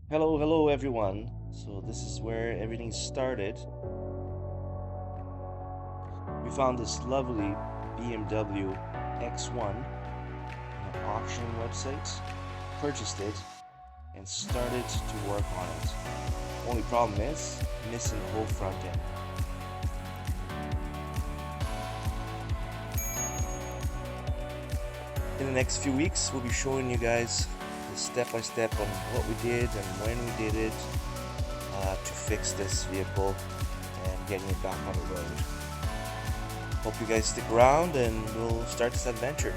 Hello everyone. So this is where everything started. We found this lovely BMW X1 on an auction website, purchased it, and started to work on it. Only problem is missing the whole front end. In the next few weeks, we'll be showing you guys the step by step on what we did and when we did it to fix this vehicle and getting it back on the road. Hope you guys stick around and we'll start this adventure.